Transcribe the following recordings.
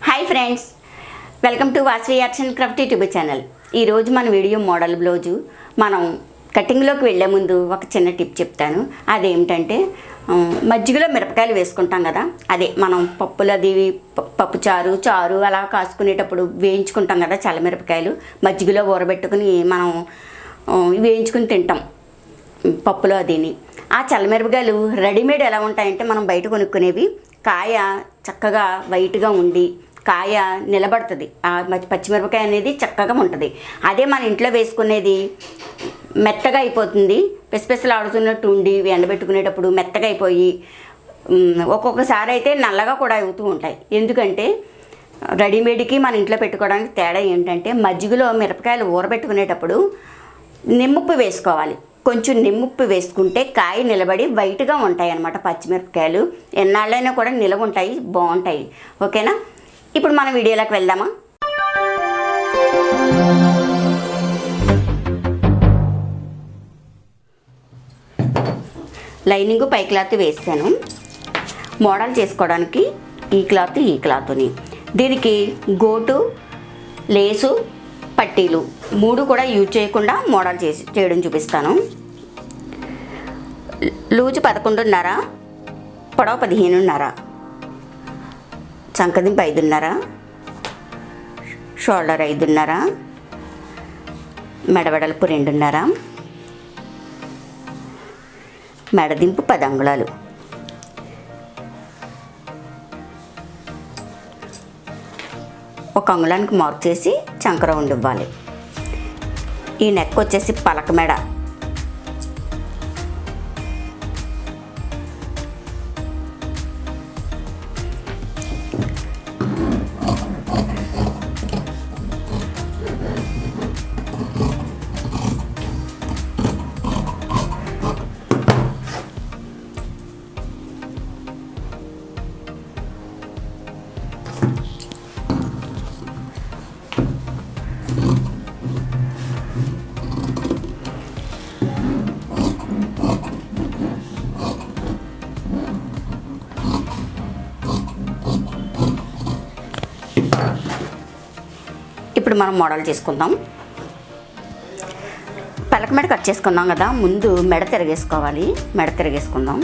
Hi friends, welcome to Vasavi arts and crafts YouTube channel. ఈరోజు మన video model blouse. మనం కటింగ్లోకి వెళ్ళే ముందు ఒక చిన్న టిప్ చెప్తాను. అదేమిటంటే మజ్జిగలో మిరపకాయలు వేసుకుంటాం కదా, అదే మనం పప్పులు అది పప్పు చారు అలా కాసుకునేటప్పుడు వేయించుకుంటాం కదా చల్లమిరపకాయలు. మజ్జిగలో ఊరబెట్టుకుని మనం వేయించుకుని తింటాం పప్పులో అదిని. ఆ చల్లమిరపకాయలు రెడీమేడ్ ఎలా ఉంటాయంటే మనం బయట కొనుక్కునేవి కాయ చక్కగా వైట్గా ఉండి కాయ నిలబడుతుంది. ఆ పచ్చిమిరపకాయ అనేది చక్కగా ఉంటుంది. అదే మన ఇంట్లో వేసుకునేది మెత్తగా అయిపోతుంది, పెసపెసలాడుతున్నట్టు ఉండి ఎండబెట్టుకునేటప్పుడు మెత్తగా అయిపోయి ఒక్కొక్కసారి అయితే నల్లగా కూడా అవుతూ ఉంటాయి. ఎందుకంటే రెడీమేడ్కి మన ఇంట్లో పెట్టుకోవడానికి తేడా ఏంటంటే మజ్జిగలో మిరపకాయలు ఊరబెట్టుకునేటప్పుడు నిమ్ముప్పు వేసుకోవాలి. కొంచెం నిమ్ముప్పు వేసుకుంటే కాయ నిలబడి వైట్గా ఉంటాయి అన్నమాట. పచ్చిమిరపకాయలు ఎన్నాళ్ళైనా కూడా నిలవ ఉంటాయి, బాగుంటాయి. ఓకేనా, ఇప్పుడు మనం వీడియోలోకి వెళ్దామా. లైనింగ్ పై క్లాత్ వేసాను. మోడల్ చేసుకోవడానికి ఈ క్లాత్ని దీనికి గోటు, లేసు, పట్టీలు 3 కూడా యూజ్ చేయకుండా మోడల్ చేయడం చూపిస్తాను. లూజు 11.5, పొడవు 15.5, చంకదింపు 5.5, షోల్డర్ 5.5, మెడవెడల్పు 2.5, మెడదింపు 10 అంగుళాలు. ఒక అంగుళానికి మార్క్ చేసి చంక రౌండ్ ఇవ్వాలి. ఈ నెక్ వచ్చేసి పలక మెడ. ఇప్పుడు మనం మోడల్ చేసుకుందాం. పలక మెడ కట్ చేసుకున్నాం కదా, ముందు మెడ తిరగేసుకోవాలి. మెడ తిరగేసుకుందాం.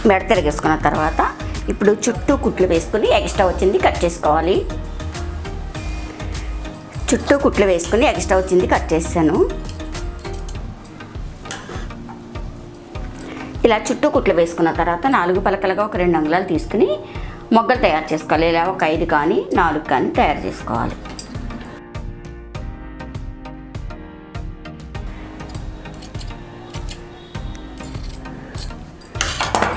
మెడ తిరిగేసుకున్న తర్వాత ఇప్పుడు చుట్టూ కుట్లు వేసుకుని ఎక్స్ట్రా వచ్చింది కట్ చేసుకోవాలి. చుట్టూ కుట్లు వేసుకుని ఎక్స్ట్రా వచ్చింది కట్ చేశాను. ఇలా చుట్టూ కుట్లు వేసుకున్న తర్వాత 4 పలకలుగా ఒక 2 అంగుళాలు తీసుకుని మొగ్గలు తయారు చేసుకోవాలి. ఇలా ఒక 5 కానీ 4 కానీ తయారు చేసుకోవాలి.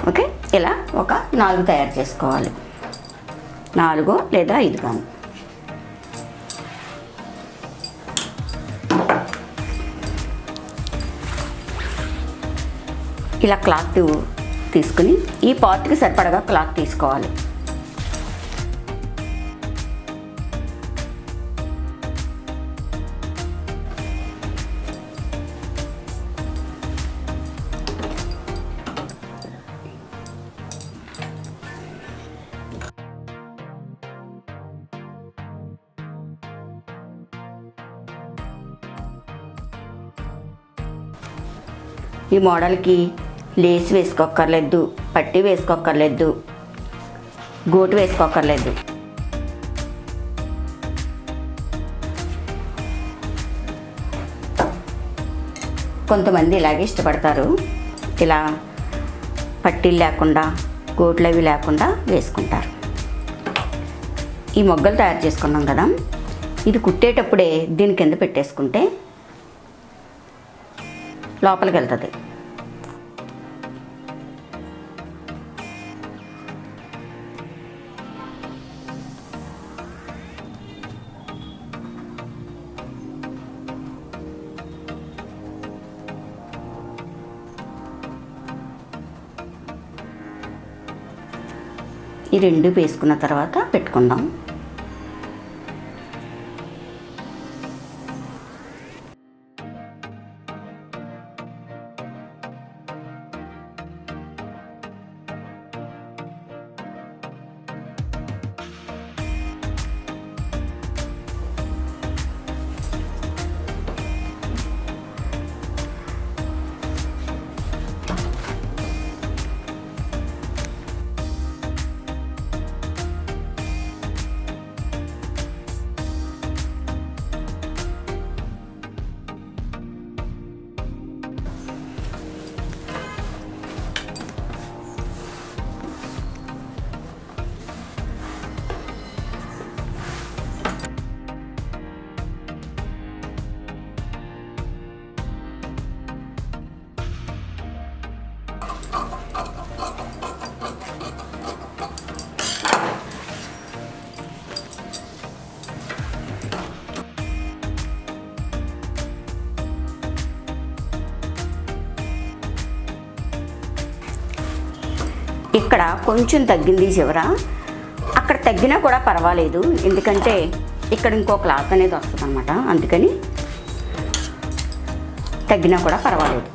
ఓకే, ఇలా ఒక 4 తయారు చేసుకోవాలి. 4 లేదా 5 గాను. ఇలా క్లాత్ తీసుకుని ఈ పార్ట్కి సరిపడగా క్లాత్ తీసుకోవాలి. ఈ మోడల్కి లేస్ వేసుకోక్కర్లేదు, పట్టీ వేసుకోక్కర్లేదు, గోటు వేసుకోక్కర్లేదు. కొంతమంది ఇలాగే ఇష్టపడతారు. ఇలా పట్టీలు లేకుండా, గోట్లు అవి లేకుండా వేసుకుంటారు. ఈ మొగ్గలు తయారు చేసుకున్నాం కదా, ఇది కుట్టేటప్పుడే దీని కింద పెట్టేసుకుంటే లోపలికి వెళ్తుంది. ఈ 2 వేసుకున్న తర్వాత పెట్టుకుందాం. ఇక్కడ కొంచెం తగ్గింది చివర, అక్కడ తగ్గినా కూడా పర్వాలేదు, ఎందుకంటే ఇక్కడ ఇంకో క్లాత్ అనేది వస్తుంది అన్నమాట. అందుకని తగ్గినా కూడా పర్వాలేదు.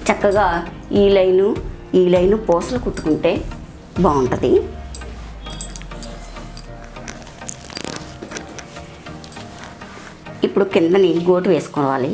చక్కగా ఈ లైను పూసలు కుట్టుకుంటే బాగుంటుంది. ఇప్పుడు కిందని గోటు వేసుకోవాలి.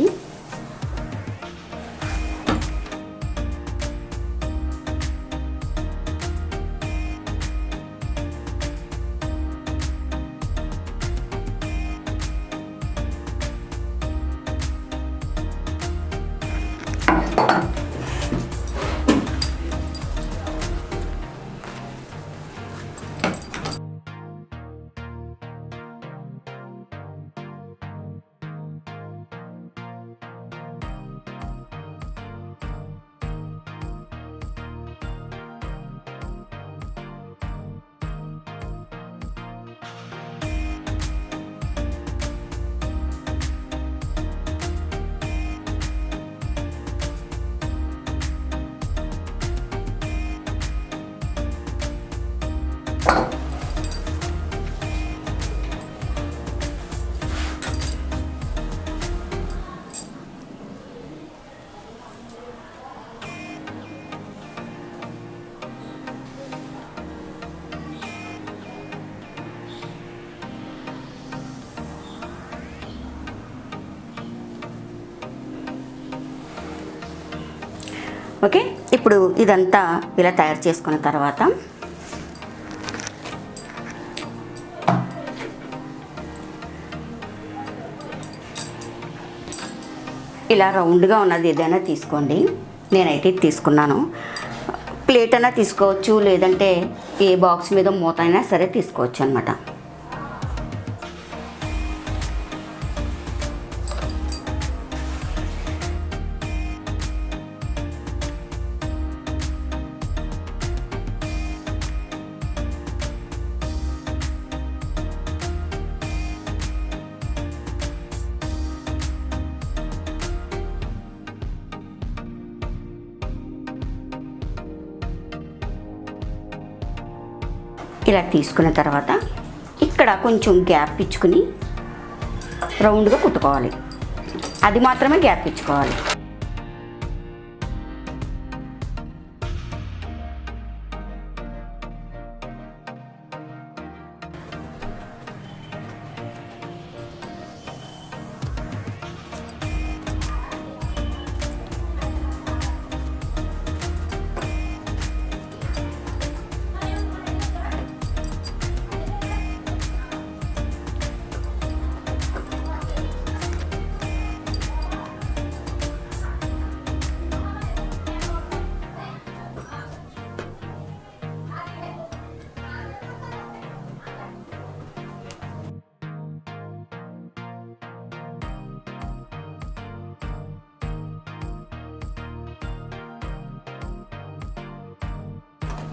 ఓకే, ఇప్పుడు ఇదంతా ఇలా తయారు చేసుకున్న తర్వాత ఇలా రౌండ్గా ఉన్నది ఏదైనా తీసుకోండి. నేనైతే ఇది తీసుకున్నాను. ప్లేట్ అయినా తీసుకోవచ్చు, లేదంటే ఏ బాక్స్ మీద మూత అయినా సరే తీసుకోవచ్చు అన్నమాట. ఇలా తీసుకున్న తర్వాత ఇక్కడ కొంచెం గ్యాప్ ఇచ్చుకుని రౌండ్గా కుట్టుకోవాలి. అది మాత్రమే గ్యాప్ ఇచ్చుకోవాలి.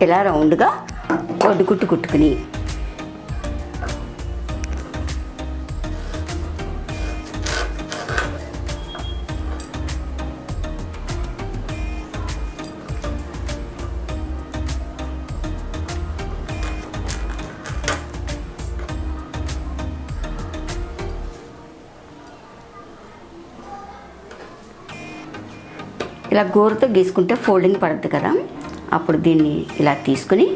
ఇలా రౌండ్గా ఒడ్డుకుట్టు కుట్టుకుని ఇలా గోరుతో గీసుకుంటే ఫోల్డింగ్ పడుతుంది కదా, అప్పుడు దీన్ని ఇలా తీసుకుని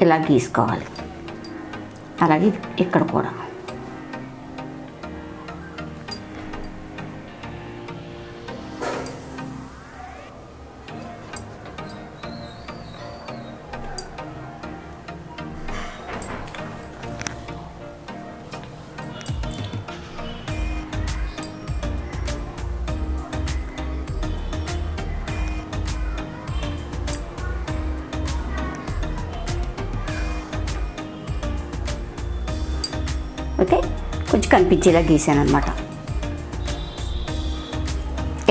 ఇలా గీసుకోవాలి. అలాగే ఇక్కడ కూడా ఓకే, కొంచెం కనిపించేలా గీసాను అనమాట.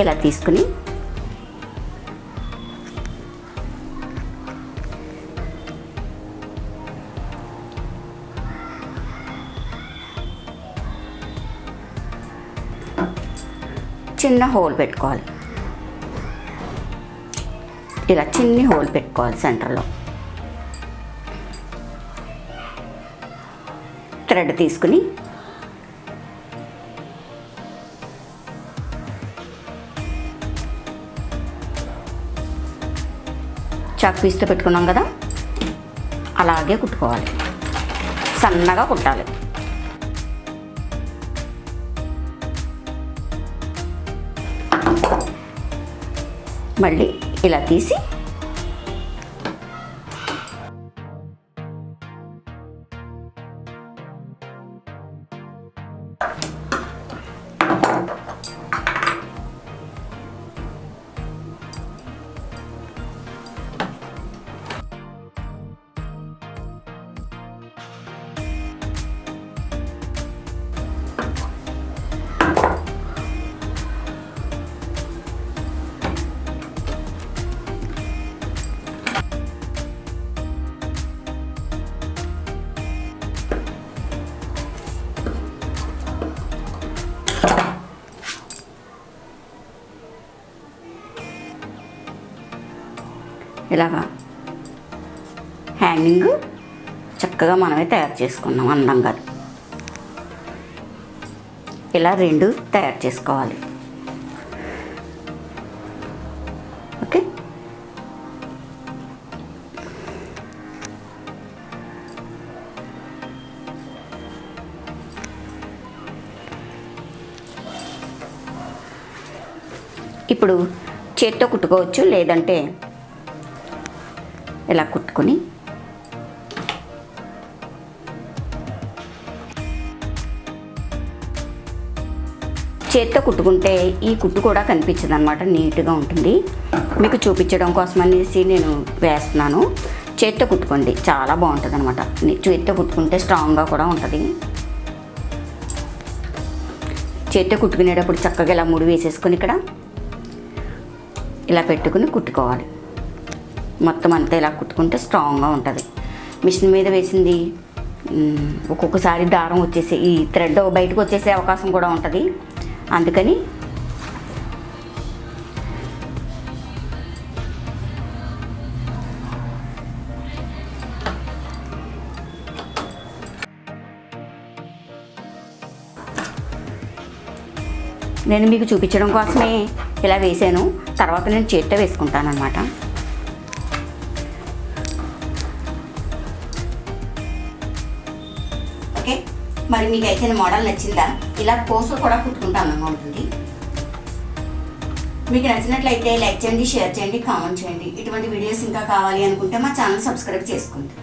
ఇలా తీసుకుని చిన్న హోల్ పెట్టుకోవాలి. ఇలా చిన్ని హోల్ పెట్టుకోవాలి సెంటర్లో. థ్రెడ్ తీసుకుని చాక్ పీస్తో పెట్టుకున్నాం కదా, అలాగే కుట్టుకోవాలి. సన్నగా కుట్టాలి. మళ్ళీ ఇలా తీసి ఇలాగా హ్యాంగింగ్ చక్కగా మనమే తయారు చేసుకున్నాం అందంగా. ఇలా రెండు తయారు చేసుకోవాలి. ఓకే, ఇప్పుడు చేత్తో కుట్టుకోవచ్చు, లేదంటే ఇలా కుట్టుకొని చేత్తో కుట్టుకుంటే ఈ కుట్టు కూడా కనిపించదు అనమాట, నీట్గా ఉంటుంది. మీకు చూపించడం కోసం అనేసి నేను వేస్తున్నాను. చేత్తో కుట్టుకోండి, చాలా బాగుంటుంది అనమాట. చేత్తో కుట్టుకుంటే స్ట్రాంగ్గా కూడా ఉంటుంది. చేత్తో కుట్టుకునేటప్పుడు చక్కగా ఇలా ముడి వేసేసుకొని ఇక్కడ ఇలా పెట్టుకుని కుట్టుకోవాలి. మొత్తం అంతా ఇలా కుట్టుకుంటే స్ట్రాంగ్గా ఉంటుంది. మిషన్ మీద వేసింది ఒక్కొక్కసారి దారం వచ్చేసి ఈ థ్రెడ్ బయటకు వచ్చేసే అవకాశం కూడా ఉంటుంది. అందుకని నేను మీకు చూపించడం కోసమే ఇలా వేసాను. తర్వాత నేను చేత్తో వేసుకుంటాను అన్నమాట. ఓకే, మరి మీకు అయితే మోడల్ నచ్చిందా? ఇలా పోస్టర్ కూడా కుట్టుకుంటే అందంగా ఉంటుంది. మీకు నచ్చినట్లయితే లైక్ చేయండి, షేర్ చేయండి, కామెంట్ చేయండి. ఇటువంటి వీడియోస్ ఇంకా కావాలి అనుకుంటే మా ఛానల్ సబ్స్క్రైబ్ చేసుకోండి.